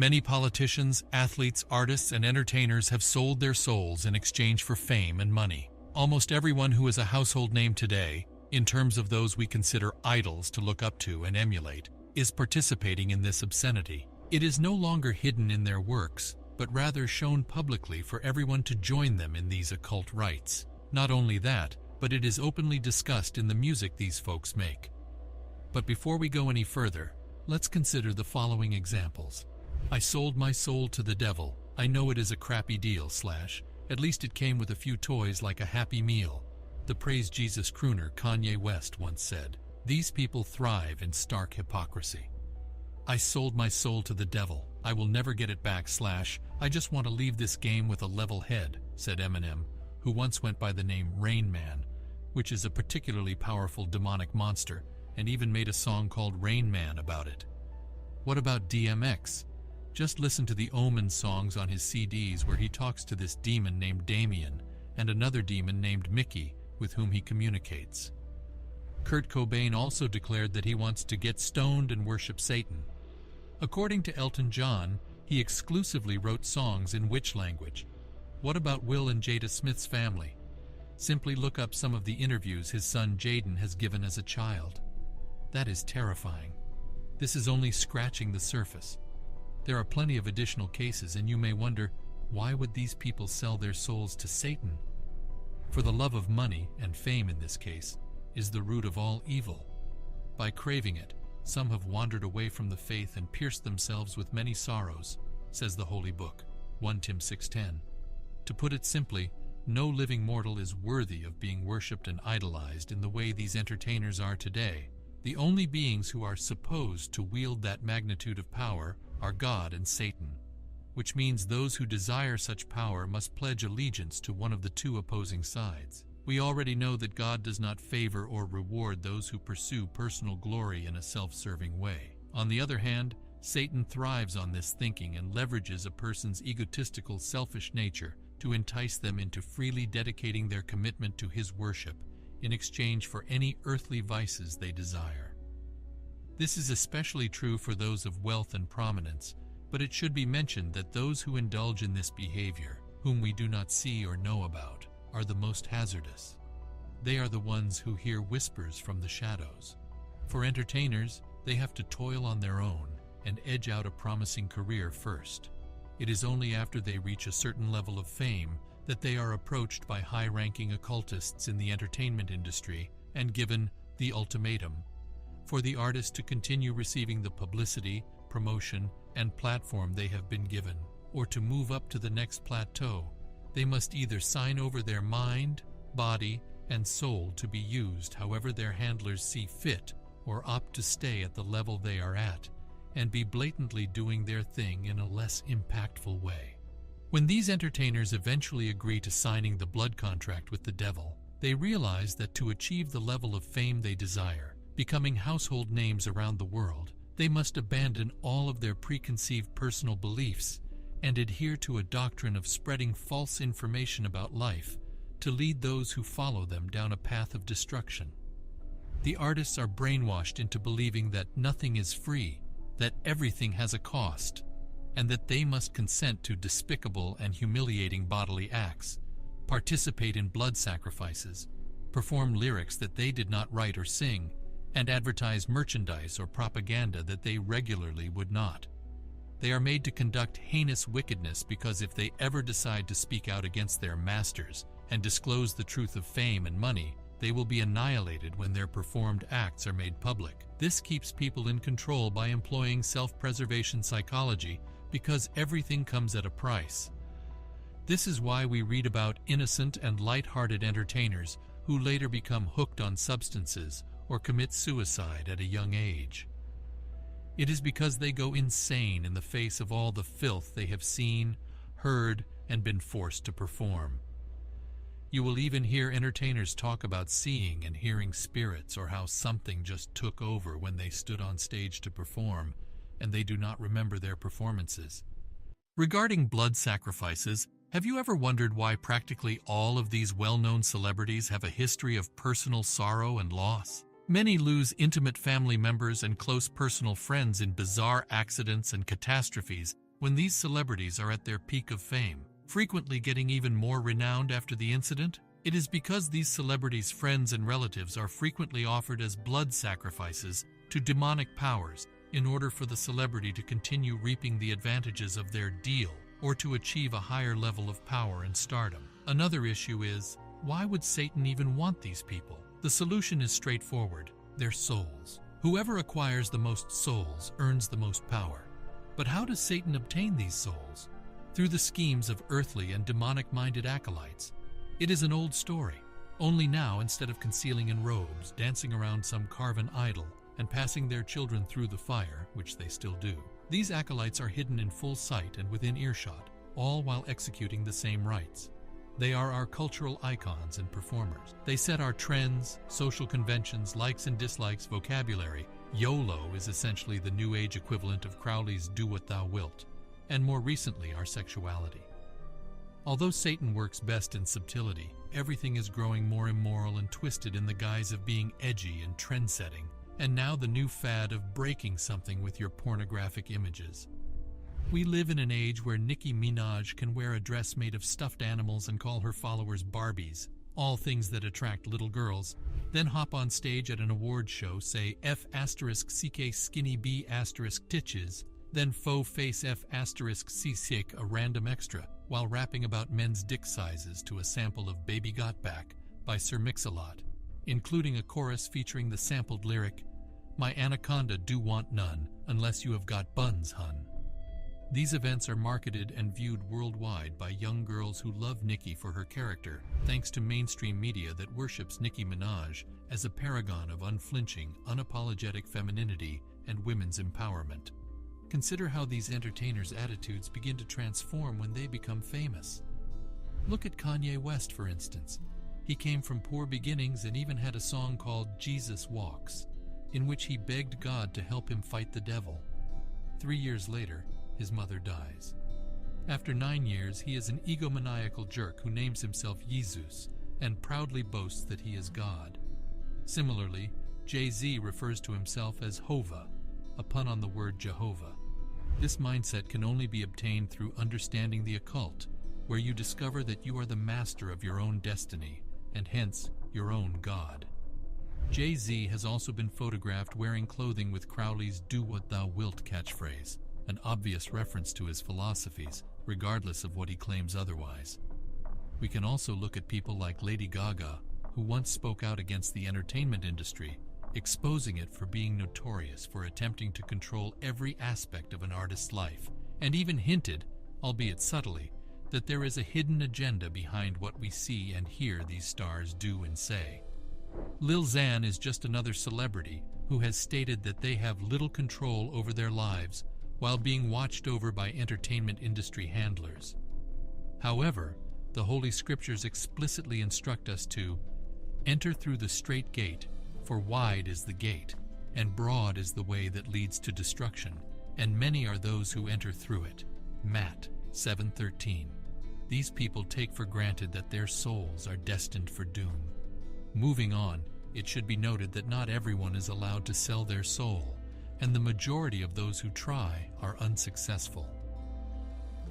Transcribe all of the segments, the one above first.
Many politicians, athletes, artists, and entertainers have sold their souls in exchange for fame and money. Almost everyone who is a household name today, in terms of those we consider idols to look up to and emulate, is participating in this obscenity. It is no longer hidden in their works, but rather shown publicly for everyone to join them in these occult rites. Not only that, but it is openly discussed in the music these folks make. But before we go any further, let's consider the following examples. I sold my soul to the devil. I know it is a crappy deal / at least it came with a few toys like a Happy Meal. The Praise Jesus crooner Kanye West once said. These people thrive in stark hypocrisy. I sold my soul to the devil. I will never get it back / I just want to leave this game with a level head, said Eminem, who once went by the name Rain Man, which is a particularly powerful demonic monster, and even made a song called Rain Man about it. What about DMX? Just listen to the Omen songs on his CDs where he talks to this demon named Damien and another demon named Mickey with whom he communicates. Kurt Cobain also declared that he wants to get stoned and worship Satan. According to Elton John, he exclusively wrote songs in which language? What about Will and Jada Smith's family? Simply look up some of the interviews his son Jaden has given as a child. That is terrifying. This is only scratching the surface. There are plenty of additional cases, and you may wonder, why would these people sell their souls to Satan? For the love of money, and fame in this case, is the root of all evil. By craving it, some have wandered away from the faith and pierced themselves with many sorrows, says the Holy Book, 1 Tim 6:10. To put it simply, no living mortal is worthy of being worshipped and idolized in the way these entertainers are today. The only beings who are supposed to wield that magnitude of power are God and Satan, which means those who desire such power must pledge allegiance to one of the two opposing sides. We already know that God does not favor or reward those who pursue personal glory in a self-serving way. On the other hand, Satan thrives on this thinking and leverages a person's egotistical, selfish nature to entice them into freely dedicating their commitment to his worship in exchange for any earthly vices they desire. This is especially true for those of wealth and prominence, but it should be mentioned that those who indulge in this behavior, whom we do not see or know about, are the most hazardous. They are the ones who hear whispers from the shadows. For entertainers, they have to toil on their own and edge out a promising career first. It is only after they reach a certain level of fame that they are approached by high-ranking occultists in the entertainment industry and given the ultimatum. For the artist to continue receiving the publicity, promotion, and platform they have been given, or to move up to the next plateau, they must either sign over their mind, body, and soul to be used however their handlers see fit, or opt to stay at the level they are at and be blatantly doing their thing in a less impactful way. When these entertainers eventually agree to signing the blood contract with the devil, they realize that to achieve the level of fame they desire, becoming household names around the world, they must abandon all of their preconceived personal beliefs and adhere to a doctrine of spreading false information about life to lead those who follow them down a path of destruction. The artists are brainwashed into believing that nothing is free, that everything has a cost, and that they must consent to despicable and humiliating bodily acts, participate in blood sacrifices, perform lyrics that they did not write or sing, and advertise merchandise or propaganda that they regularly would not. They are made to conduct heinous wickedness because if they ever decide to speak out against their masters and disclose the truth of fame and money, they will be annihilated when their performed acts are made public. This keeps people in control by employing self-preservation psychology because everything comes at a price. This is why we read about innocent and light-hearted entertainers who later become hooked on substances or commit suicide at a young age. It is because they go insane in the face of all the filth they have seen, heard, and been forced to perform. You will even hear entertainers talk about seeing and hearing spirits or how something just took over when they stood on stage to perform, and they do not remember their performances. Regarding blood sacrifices, have you ever wondered why practically all of these well-known celebrities have a history of personal sorrow and loss? Many lose intimate family members and close personal friends in bizarre accidents and catastrophes When these celebrities are at their peak of fame, frequently getting even more renowned after the incident, it is because these celebrities' friends and relatives are frequently offered as blood sacrifices to demonic powers in order for the celebrity to continue reaping the advantages of their deal or to achieve a higher level of power and stardom. Another issue is, why would Satan even want these people? The solution is straightforward: their souls. Whoever acquires the most souls earns the most power. But how does Satan obtain these souls? Through the schemes of earthly and demonic-minded acolytes. It is an old story. Only now, instead of concealing in robes, dancing around some carven idol, and passing their children through the fire, which they still do, these acolytes are hidden in full sight and within earshot, all while executing the same rites. They are our cultural icons and performers. They set our trends, social conventions, likes and dislikes, vocabulary. YOLO is essentially the New Age equivalent of Crowley's Do What Thou Wilt, and more recently, our sexuality. Although Satan works best in subtlety, everything is growing more immoral and twisted in the guise of being edgy and trend-setting, and now the new fad of breaking something with your pornographic images. We live in an age where Nicki Minaj can wear a dress made of stuffed animals and call her followers Barbies, all things that attract little girls, then hop on stage at an award show, say F*CK skinny B** titches, then faux face F*C sick a random extra, while rapping about men's dick sizes to a sample of Baby Got Back by Sir Mix-a-Lot, including a chorus featuring the sampled lyric, "My anaconda do want none, unless you have got buns, hun." These events are marketed and viewed worldwide by young girls who love Nicki for her character, thanks to mainstream media that worships Nicki Minaj as a paragon of unflinching, unapologetic femininity and women's empowerment. Consider how these entertainers' attitudes begin to transform when they become famous. Look at Kanye West, for instance. He came from poor beginnings and even had a song called Jesus Walks, in which he begged God to help him fight the devil. 3 years later, his mother dies. After 9 years, he is an egomaniacal jerk who names himself Jesus and proudly boasts that he is God. Similarly, Jay-Z refers to himself as Hova, a pun on the word Jehovah. This mindset can only be obtained through understanding the occult, where you discover that you are the master of your own destiny, and hence your own God. Jay-Z has also been photographed wearing clothing with Crowley's "Do What Thou Wilt" catchphrase, an obvious reference to his philosophies, regardless of what he claims otherwise. We can also look at people like Lady Gaga, who once spoke out against the entertainment industry, exposing it for being notorious for attempting to control every aspect of an artist's life, and even hinted, albeit subtly, that there is a hidden agenda behind what we see and hear these stars do and say. Lil Xan is just another celebrity who has stated that they have little control over their lives while being watched over by entertainment industry handlers. However, the Holy Scriptures explicitly instruct us to enter through the straight gate, for wide is the gate, and broad is the way that leads to destruction, and many are those who enter through it. Matt 7:13. These people take for granted that their souls are destined for doom. Moving on, it should be noted that not everyone is allowed to sell their soul, and the majority of those who try are unsuccessful.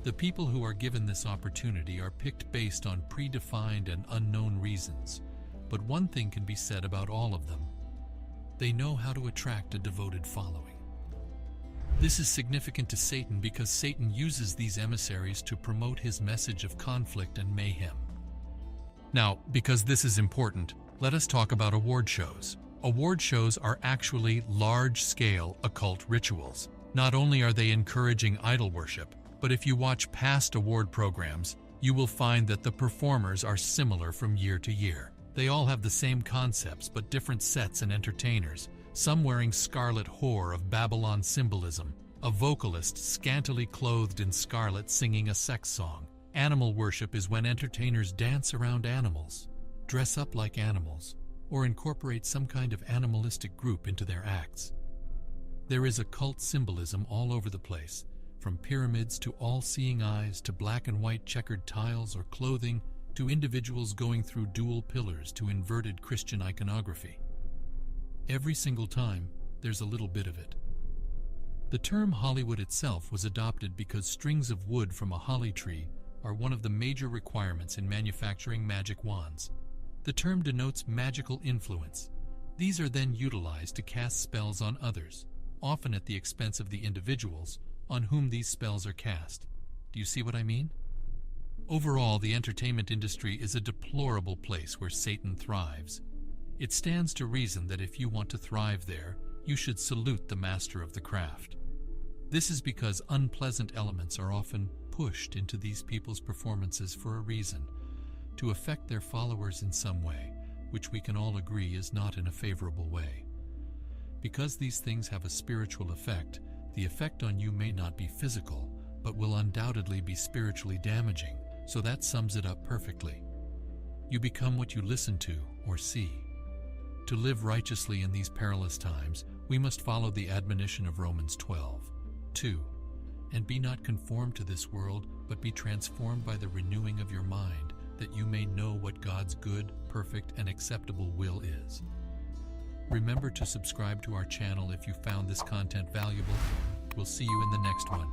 The people who are given this opportunity are picked based on predefined and unknown reasons, but one thing can be said about all of them: they know how to attract a devoted following. This is significant to Satan because Satan uses these emissaries to promote his message of conflict and mayhem. Now, because this is important, let us talk about award shows. Award shows are actually large-scale occult rituals. Not only are they encouraging idol worship, but if you watch past award programs, you will find that the performers are similar from year to year. They all have the same concepts but different sets and entertainers, some wearing scarlet whore of Babylon symbolism, a vocalist scantily clothed in scarlet singing a sex song. Animal worship is when entertainers dance around animals, dress up like animals, or incorporate some kind of animalistic group into their acts. There is occult symbolism all over the place, from pyramids to all-seeing eyes to black and white checkered tiles or clothing to individuals going through dual pillars to inverted Christian iconography. Every single time, there's a little bit of it. The term Hollywood itself was adopted because strings of wood from a holly tree are one of the major requirements in manufacturing magic wands. The term denotes magical influence. These are then utilized to cast spells on others, often at the expense of the individuals on whom these spells are cast. Do you see what I mean? Overall, the entertainment industry is a deplorable place where Satan thrives. It stands to reason that if you want to thrive there, you should salute the master of the craft. This is because unpleasant elements are often pushed into these people's performances for a reason, to affect their followers in some way, which we can all agree is not in a favorable way. Because these things have a spiritual effect, the effect on you may not be physical, but will undoubtedly be spiritually damaging, so that sums it up perfectly. You become what you listen to or see. To live righteously in these perilous times, we must follow the admonition of Romans 12:2, and be not conformed to this world, but be transformed by the renewing of your mind, that you may know what God's good, perfect, and acceptable will is. Remember to subscribe to our channel if you found this content valuable. We'll see you in the next one.